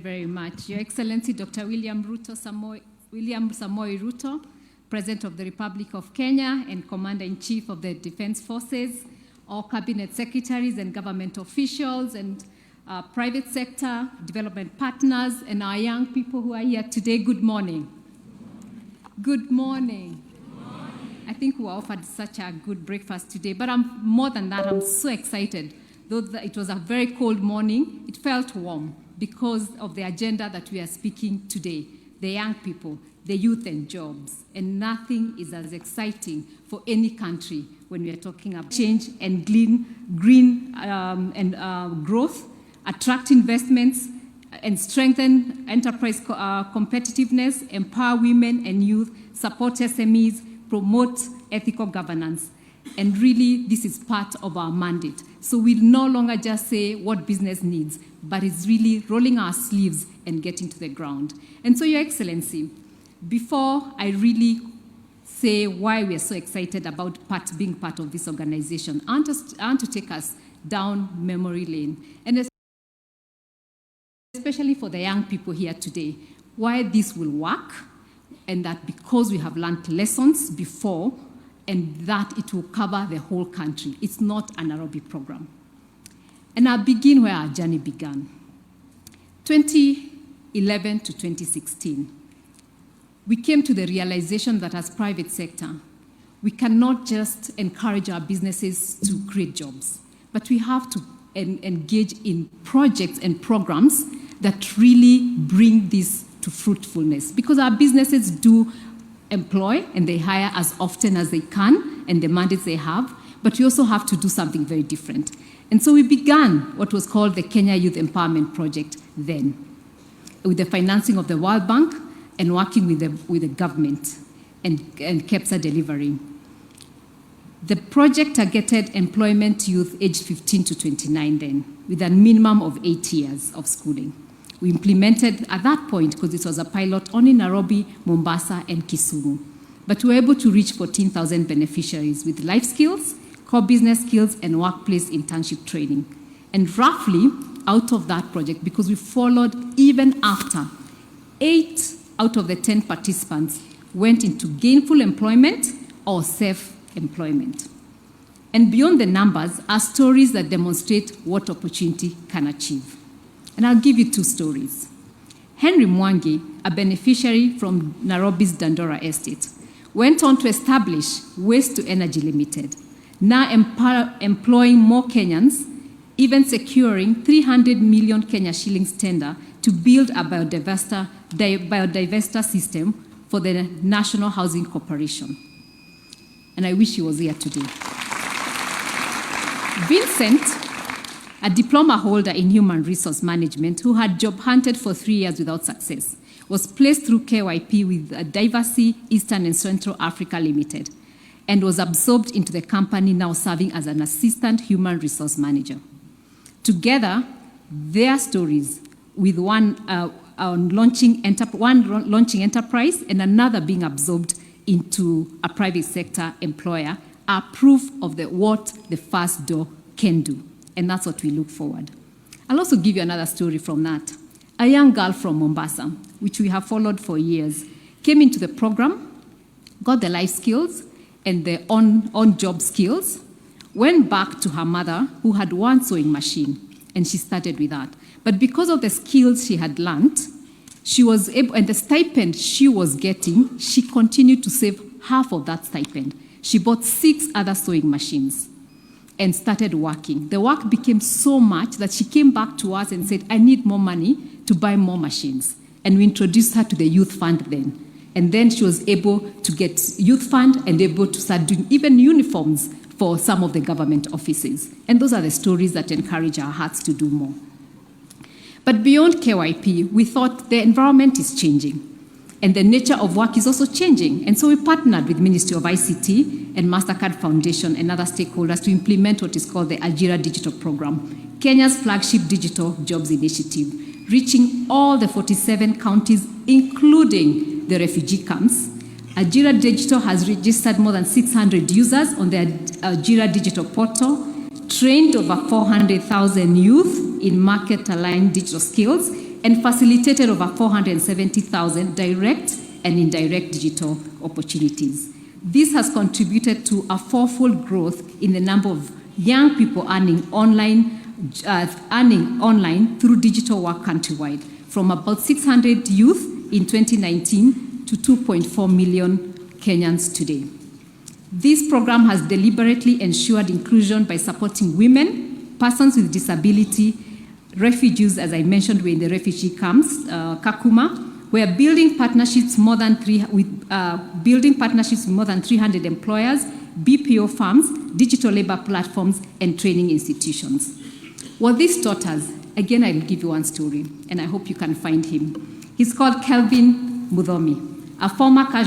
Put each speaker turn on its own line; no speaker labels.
Very much. Your Excellency, Dr. William Samoei Ruto, President of the Republic of Kenya and Commander-in-Chief of the Defense Forces, all cabinet secretaries and government officials and private sector, development partners, and our young people who are here today, good morning. Good morning. Good morning. I think we were offered such a good breakfast today, but more than that, I'm so excited. Though it was a very cold morning, it felt warm because of the agenda that we are speaking today, the young people, the youth and jobs. And nothing is as exciting for any country when we are talking about change and green growth, attract investments, and strengthen enterprise competitiveness, empower women and youth, support SMEs, promote ethical governance. And really, this is part of our mandate. So we'll no longer just say what business needs, but it's really rolling our sleeves and getting to the ground. And so, Your Excellency, before I really say why we are so excited about being part of this organization, I want to take us down memory lane, and especially for the young people here today, why this will work, and that because we have learned lessons before, and that it will cover the whole country. It's not an Nairobi program. And I'll begin where our journey began. 2011 to 2016, we came to the realization that as private sector, we cannot just encourage our businesses to create jobs, but we have to engage in projects and programs that really bring this to fruitfulness, because our businesses do employ and they hire as often as they can and the mandates they have, but we also have to do something very different. And so we began what was called the Kenya Youth Empowerment Project then, with the financing of the World Bank and working with the government and KEPSA delivery. The project targeted employment youth aged 15 to 29 then, with a minimum of 8 years of schooling. We implemented at that point, because it was a pilot, only Nairobi, Mombasa, and Kisumu. But we were able to reach 14,000 beneficiaries with life skills, core business skills, and workplace internship training. And roughly, out of that project, because we followed even after, 8 out of the 10 participants went into gainful employment or self-employment. And beyond the numbers are stories that demonstrate what opportunity can achieve. And I'll give you 2 stories. Henry Mwangi, a beneficiary from Nairobi's Dandora estate, went on to establish Waste to Energy Limited, now employing more Kenyans, even securing 300 million Kenya shillings tender to build a biodivester system for the National Housing Corporation. And I wish he was here today. Vincent, a diploma holder in human resource management who had job hunted for 3 years without success, was placed through KYP with Diversity Eastern and Central Africa Limited and was absorbed into the company, now serving as an assistant human resource manager. Together, their stories, with one launching enterprise and another being absorbed into a private sector employer, are proof of what the first door can do. And that's what we look forward. I'll also give you another story from that. A young girl from Mombasa, which we have followed for years, came into the program, got the life skills and the on-job skills, went back to her mother, who had one sewing machine, and she started with that. But because of the skills she had learned, she was able, and the stipend she was getting, she continued to save half of that stipend. She bought 6 other sewing machines and started working. The work became so much that she came back to us and said, I need more money to buy more machines. And we introduced her to the youth fund then. And then she was able to get youth fund and able to start doing even uniforms for some of the government offices. And those are the stories that encourage our hearts to do more. But beyond KYP, we thought the environment is changing. And the nature of work is also changing. And so we partnered with Ministry of ICT and MasterCard Foundation and other stakeholders to implement what is called the Ajira Digital Program, Kenya's flagship digital jobs initiative, reaching all the 47 counties, including the refugee camps. Ajira Digital has registered more than 600 users on the Ajira Digital portal, trained over 400,000 youth in market-aligned digital skills, and facilitated over 470,000 direct and indirect digital opportunities. This has contributed to a fourfold growth in the number of young people earning online through digital work countrywide, from about 600 youth in 2019 to 2.4 million Kenyans today. This program has deliberately ensured inclusion by supporting women, persons with disability, refugees, as I mentioned, were in the refugee camps, Kakuma. We are building partnerships with more than 300 employers, BPO firms, digital labor platforms, and training institutions. What this taught us, again, I'll give you one story, and I hope you can find him. He's called Kelvin Mudhomi, a former